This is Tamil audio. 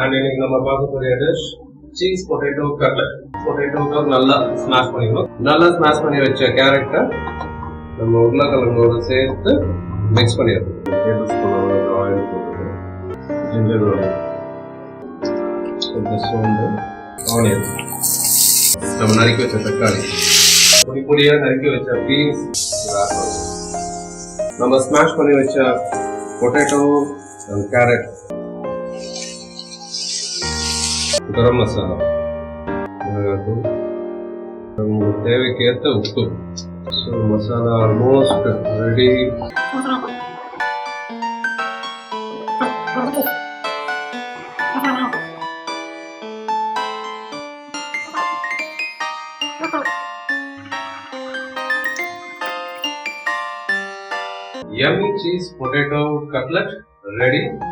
அண்ட் இன்னைக்கு நம்ம பார்க்க போகிற டிஷ் சீஸ் பொட்டேட்டோ கட்லட். பொட்டேட்டோவை நல்லா ஸ்மாஷ் பண்ணிக்கணும். நல்லா ஸ்மாஷ் பண்ணி வச்ச கேரட்டை நம்ம உருளைக்கிழங்கோடு சேர்த்து மிக்ஸ் பண்ணிடணும். டேபிள் ஸ்பூன் ஆயில் போட்டு ஜிஞ்சர் கொஞ்சம் சோம்பு, ஆனியன், நம்ம நறுக்கி வச்ச தக்காளி, பொடி பொடியாக நறுக்கி வச்ச பீன்ஸ், நம்ம ஸ்மாஷ் பண்ணி வச்ச potato and carrot, garam masala, மிளகாத்தூள், உங்களுக்கு தேவைக்கேற்ற உப்பு. So masala almost ready. Yummy cheese potato cutlet ready.